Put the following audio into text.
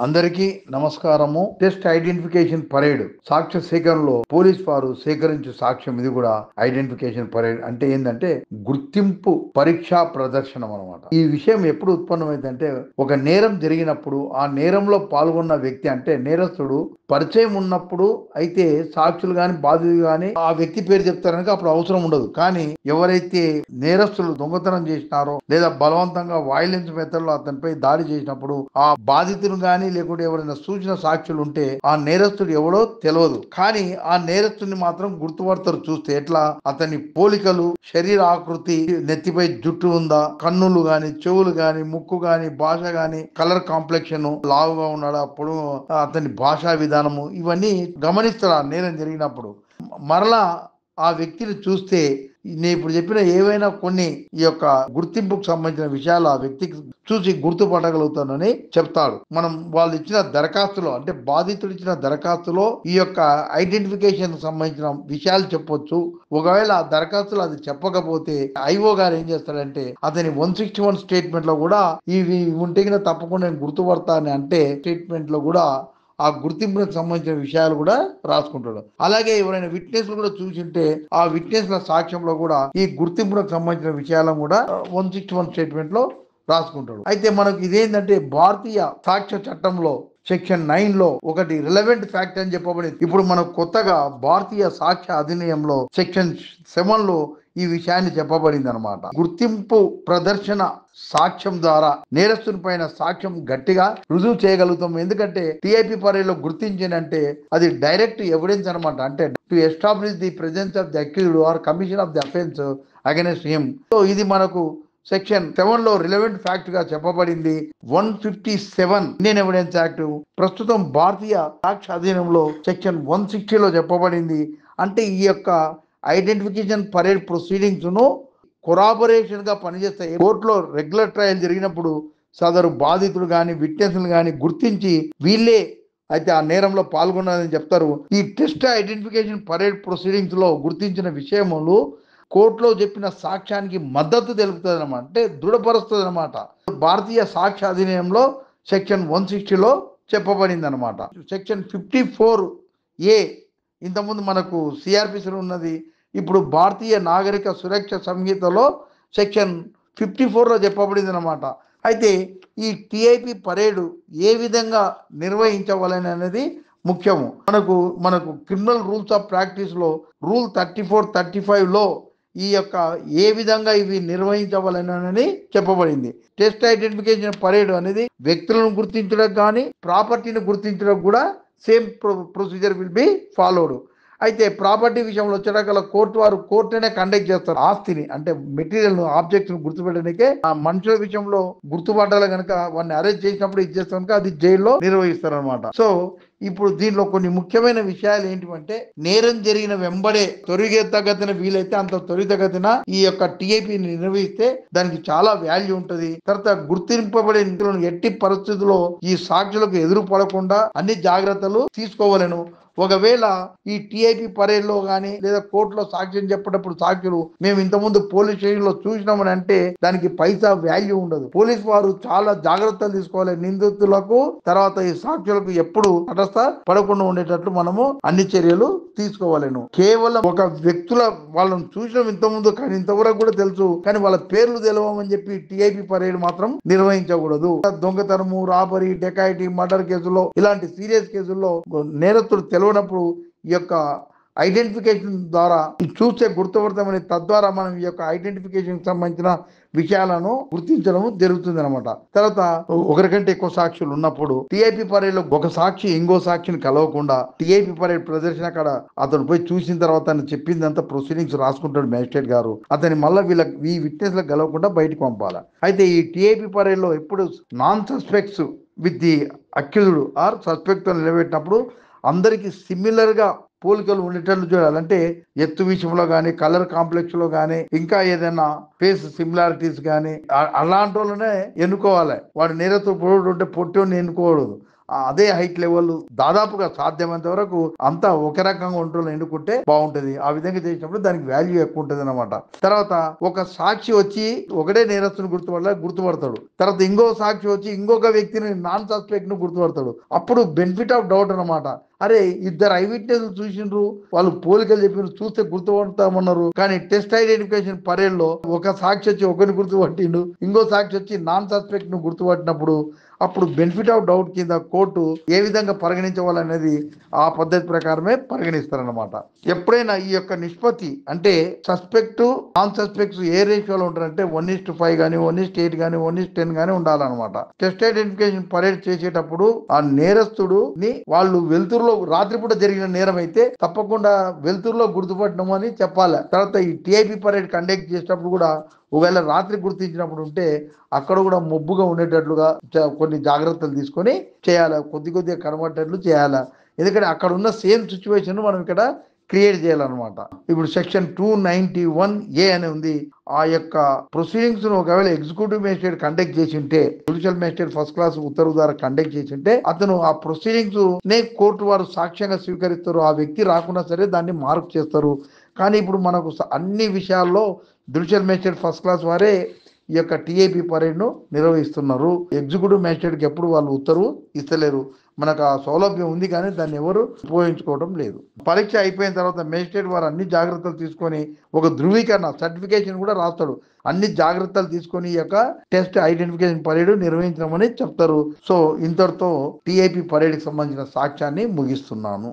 అందరికీ నమస్కారము. Test identification parade సాక్ష్య సేకరణలో పోలీస్ వారు సేకరించే సాక్ష్యం ఇది కూడా ఐడెంటిఫికేషన్ పరేడ్ అంటే ఏంటంటే గుర్తింపు పరీక్షా ప్రదర్శనం అన్నమాట. ఈ విషయం ఎప్పుడు ఉత్పన్నమైందంటే ఒక నేరం జరిగినప్పుడు ఆ నేరంలో పాల్గొన్న వ్యక్తి అంటే నేరస్తుడు పరిచయం ఉన్నప్పుడు అయితే సాక్షులు గాని బాధితులు గాని ఆ వ్యక్తి పేరు చెప్తారని అప్పుడు అవసరం ఉండదు. కానీ ఎవరైతే నేరస్తులు దొంగతనం చేసినారో లేదా బలవంతంగా వైలెన్స్ మెథడ్ లో అతనిపై దాడి చేసినప్పుడు ఆ బాధితులు గాని లేకుంటే ఎవరైనా సూచన సాక్షులు ఉంటే ఆ నేరస్తుడు ఎవడో తెలియదు. కానీ ఆ నేరస్తుడిని మాత్రం గుర్తుపడతారు చూస్తే. ఎట్లా? అతని పోలికలు, శరీర ఆకృతి, నెత్తిపై జుట్టు ఉందా, కన్నులు గాని, చెవులు గాని, ముక్కు గాని, భాష గాని, కలర్ కాంప్లెక్షన్, లావుగా ఉన్నాడా, పొడవు, అతని భాషా విధానము, ఇవన్నీ గమనిస్తారు ఆ నేరం జరిగినప్పుడు. మరలా ఆ వ్యక్తిని చూస్తే నేను ఇప్పుడు చెప్పిన ఏవైనా కొన్ని ఈ యొక్క గుర్తింపుకు సంబంధించిన విషయాలు ఆ వ్యక్తికి చూసి గుర్తుపట్టగలుగుతానని చెప్తాడు. మనం వాళ్ళు ఇచ్చిన దరఖాస్తులో అంటే బాధితుడు ఇచ్చిన దరఖాస్తులో ఈ యొక్క ఐడెంటిఫికేషన్ సంబంధించిన విషయాలు చెప్పొచ్చు. ఒకవేళ ఆ దరఖాస్తులో అది చెప్పకపోతే ఐఓ గారు ఏం చేస్తాడంటే అతని 161 స్టేట్మెంట్ లో కూడా ఇవి ఉంటే తప్పకుండా నేను గుర్తుపడతాను అంటే స్టేట్మెంట్ లో కూడా ఆ గుర్తింపులకు సంబంధించిన విషయాలు కూడా రాసుకుంటాడు. అలాగే ఎవరైనా విట్నెస్ కూడా చూసింటే ఆ విట్నెస్ల సాక్ష్యంలో కూడా ఈ గుర్తింపులకు సంబంధించిన విషయాలను కూడా 161 స్టేట్మెంట్ లో రాసుకుంటాడు. అయితే మనకు ఇదేంటంటే భారతీయ సాక్ష్య చట్టంలో సెక్షన్ 9 లో ఒకటి రిలవెంట్ ఫ్యాక్ట్ అని చెప్పబడింది. ఇప్పుడు మనకు కొత్తగా భారతీయ సాక్ష్య అధినియంలో సెక్షన్ 7 లో ఈ విషయాన్ని చెప్పబడింది అనమాట. గుర్తింపు ప్రదర్శన సాక్ష్యం ద్వారా నేరస్తుని పైన సాక్ష్యం గట్టిగా రుజువు చేయగలుగుతాం. ఎందుకంటే టిఐపి పరేలో గుర్తించినంటే అది డైరెక్ట్ ఎవిడెన్స్ అనమాట. అంటే to establish the presence of the accused or commission of the offence against him. So ఇది మనకు సెక్షన్ 7 లో రిలవెంట్ ఫ్యాక్ట్ గా చెప్పబడింది. 157 ఇండియన్ ఎవిడెన్స్ యాక్ట్ ప్రస్తుతం భారతీయ సాక్ష్య అధీనంలో సెక్షన్ 160 లో చెప్పబడింది. అంటే ఈ యొక్క ఐడెంటిఫికేషన్ పరేడ్ ప్రొసీడింగ్స్ ను కొరాబరేషన్ గా పనిచేస్తాయి. కోర్టులో రెగ్యులర్ ట్రయల్ జరిగినప్పుడు సదరు బాధితుడు గాని విట్నెస్లు గాని గుర్తించి వీళ్ళే అయితే ఆ నేరంలో పాల్గొన్నారని చెప్తారు. ఈ టెస్ట్ ఐడెంటిఫికేషన్ పరేడ్ ప్రొసీడింగ్స్ లో గుర్తించిన విషయములు కోర్టులో చెప్పిన సాక్ష్యానికి మద్దతు తెలుపుతుంది అనమాట. అంటే దృఢపరుస్తుంది అనమాట. భారతీయ సాక్ష్య అధినియంలో సెక్షన్ 160 లో చెప్పబడింది అనమాట. సెక్షన్ 54A ఇంతకుముందు మనకు సిఆర్పిసిలో ఉన్నది. ఇప్పుడు భారతీయ నాగరిక సురక్ష సంహితలో సెక్షన్ 54 లో చెప్పబడింది అనమాట. అయితే ఈ టిఐపి పరేడ్ ఏ విధంగా నిర్వహించవాలని అనేది ముఖ్యము. మనకు క్రిమినల్ రూల్స్ ఆఫ్ ప్రాక్టీస్ లో రూల్ 34, 35 లో ఈ యొక్క ఏ విధంగా ఇవి నిర్వహించవాలని చెప్పబడింది. టెస్ట్ ఐడెంటిఫికేషన్ పరేడ్ అనేది వ్యక్తులను గుర్తించడం కానీ ప్రాపర్టీని గుర్తించడం కూడా same procedure will be followed. అయితే ప్రాపర్టీ విషయంలో వచ్చేటకల కోర్టునే కండక్ట్ చేస్తారు. ఆస్తిని అంటే మెటీరియల్ ఆబ్జెక్ట్స్ గుర్తుపెట్టడానికే ఆ మనుషుల విషయంలో గుర్తుపట్టాలి కనుక వాడిని అరెస్ట్ చేసినప్పుడు ఇచ్చేస్తే కనుక అది జైల్లో నిర్వహిస్తారు అనమాట. సో ఇప్పుడు దీనిలో కొన్ని ముఖ్యమైన విషయాలు ఏంటంటే నేరం జరిగిన వెంబడే త్వరితగతిన వీలైతే అంత త్వరితగతిన ఈ యొక్క టిఐపి నిర్వహిస్తే దానికి చాలా వాల్యూ ఉంటది. తర్వాత గుర్తింపబడిన ఎట్టి పరిస్థితుల్లో ఈ సాక్షులకు ఎదురు పడకుండా అన్ని జాగ్రత్తలు తీసుకోవాలను. ఒకవేళ ఈ టిఐపి పరేడ్లో కానీ లేదా కోర్టులో సాక్ష్యం చెప్పేటప్పుడు సాక్షులు మేము ఇంతకుముందు పోలీస్ స్టేషన్ లో చూసినామని అంటే దానికి పైసా వాల్యూ ఉండదు. పోలీస్ వారు చాలా జాగ్రత్తలు తీసుకోవాలి. నిందితులకు తర్వాత ఈ సాక్షులకు ఎప్పుడు తటస్థ పడకుండా ఉండేటట్లు మనము అన్ని చర్యలు తీసుకోవాలను. కేవలం ఒక వ్యక్తుల వాళ్ళని చూసినాం ఇంతకుముందు కానీ ఇంతవరకు కూడా తెలుసు కానీ వాళ్ళ పేర్లు తెలవమని చెప్పి టిఐపి పరేడ్ మాత్రం నిర్వహించకూడదు. దొంగతనము, రాబరీ, డెకాయిటీ, మర్డర్ కేసుల్లో ఇలాంటి సీరియస్ కేసుల్లో నేరస్తుడు తెలియనప్పుడు ఈ యొక్క ఐడెంటిఫికేషన్ ద్వారా చూస్తే గుర్తుపడతామని తద్వారా మనం ఈ యొక్క ఐడెంటిఫికేషన్ సంబంధించిన విషయాలను గుర్తించడం జరుగుతుంది అనమాట. తర్వాత ఒకరికంటే ఎక్కువ సాక్షులు ఉన్నప్పుడు టిఐపి పరేడ్ లో ఒక సాక్షి ఇంకో సాక్షిని కలవకుండా టిఐపి పరేడ్ ప్రదర్శన కాడ అతను పోయి చూసిన తర్వాత చెప్పిందంతా ప్రొసీడింగ్స్ రాసుకుంటాడు మేజిస్ట్రేట్ గారు. అతని మళ్ళీ ఈ విట్నెస్ లకు కలవకుండా బయటకు పంపాలి. అయితే ఈ టిఐపి పరేడ్ లో ఎప్పుడు non suspects with the accused or suspect నిలబెట్టినప్పుడు అందరికి సిమిలర్ గా పోలికలు ఉండేటట్లు చూడాలి. అంటే ఎత్తు విషయంలో కానీ కలర్ కాంప్లెక్స్ లో కానీ ఇంకా ఏదైనా ఫేస్ సిమిలారిటీస్ కానీ అలాంటి వాళ్ళనే ఎన్నుకోవాలి. వాడు నేరతో పొడు ఉంటే పొట్టోని ఎన్నుకోకూడదు. అదే హైట్ లెవెల్ దాదాపుగా సాధ్యమైనంత వరకు అంతా ఒక రకంగా ఉంటుందో ఎన్నుకుంటే బాగుంటది. ఆ విధంగా చేసినప్పుడు దానికి వాల్యూ ఎక్కువ ఉంటుంది అన్నమాట. తర్వాత ఒక సాక్షి వచ్చి ఒకటే నేరస్తుని గుర్తుపడతాడు. తర్వాత ఇంకో సాక్షి వచ్చి ఇంకొక వ్యక్తిని నాన్ సస్పెక్ట్ ను గుర్తుపడతాడు. అప్పుడు బెనిఫిట్ ఆఫ్ డౌట్ అన్నమాట. అరే ఇద్దరు ఐ విట్నెస్ చూసిండ్రు, వాళ్ళు పోలికలు చెప్పిన చూస్తే గుర్తుపడతామన్నారు, కానీ టెస్ట్ ఐడెంటిఫికేషన్ పరేడ్ లో ఒక సాక్షి వచ్చి ఒకరిని గుర్తుపట్టిండు, ఇంకో సాక్షి వచ్చి నాన్ సస్పెక్ట్ ను గుర్తుపట్టినప్పుడు అప్పుడు బెనిఫిట్ ఆఫ్ డౌట్ కింద కోర్టు ఏ విధంగా పరిగణించవాలనేది ఆ పద్ధతి ప్రకారమే పరిగణిస్తారన్నమాట. ఎప్పుడైనా ఈ యొక్క నిష్పత్తి అంటే సస్పెక్ట్ నాన్ సస్పెక్ట్స్ ఏ రేషియోలో ఉంటారంటే 1:5 కానీ 1:8 కానీ 1:10 కానీ ఉండాలన్నమాట. టెస్ట్ ఐడెంటిఫికేషన్ పరేడ్ చేసేటప్పుడు ఆ నేరస్తుడుని వాళ్ళు వెలుతురులో రాత్రిపూట జరిగిన నేరం అయితే తప్పకుండా వెలుతురులో గుర్తుపట్టడం అని చెప్పాలి. తర్వాత ఈ టిఐపి పరేడ్ కండక్ట్ చేసేటప్పుడు కూడా ఒకవేళ రాత్రి గుర్తించినప్పుడు ఉంటే అక్కడ కూడా మబ్బుగా ఉండేటట్లుగా కొన్ని జాగ్రత్తలు తీసుకొని చేయాలి. కొద్దిగా కనబడేటట్లు చేయాలి. ఎందుకంటే అక్కడ ఉన్న సేమ్ సిచ్యువేషన్ మనం ఇక్కడ క్రియేట్ చేయాలన్నమాట. ఇప్పుడు సెక్షన్ 291A అని ఉంది. ఆ యొక్క ప్రొసీడింగ్స్ ను ఒకవేళ ఎగ్జిక్యూటివ్ మేజిస్ట్రేట్ కండక్ట్ చేసి ఉంటే, జ్యుడిషియల్ మేజిస్ట్రేట్ ఫస్ట్ క్లాస్ ఉత్తర్వు ద్వారా కండక్ట్ చేసి ఉంటే అతను ఆ ప్రొసీడింగ్స్ నే కోర్టు వారు సాక్ష్యంగా స్వీకరిస్తారు. ఆ వ్యక్తి రాకున్నా సరే దాన్ని మార్క్ చేస్తారు. కానీ ఇప్పుడు మనకు అన్ని విషయాల్లో జ్యుడిషియల్ మేజిస్ట్రేట్ ఫస్ట్ క్లాస్ వారే ఈ యొక్క టిఐపి పరేడ్ ను నిర్వహిస్తున్నారు. ఎగ్జిక్యూటివ్ మేజిస్ట్రేట్ కి ఎప్పుడు వాళ్ళు ఉత్తర్వు ఇస్తలేరు. మనకు ఆ సౌలభ్యం ఉంది కానీ దాన్ని ఎవరు ఉపయోగించుకోవడం లేదు. పరీక్ష అయిపోయిన తర్వాత మేజిస్ట్రేట్ వారు అన్ని జాగ్రత్తలు తీసుకొని ఒక ధృవీకరణ సర్టిఫికేషన్ కూడా రాస్తాడు. అన్ని జాగ్రత్తలు తీసుకొని ఈ యొక్క టెస్ట్ ఐడెంటిఫికేషన్ పరేడ్ నిర్వహించమని చెప్తారు. సో ఇంతటితో టిఐపి పరేడ్ కి సంబంధించిన సాక్ష్యాన్ని ముగిస్తున్నాను.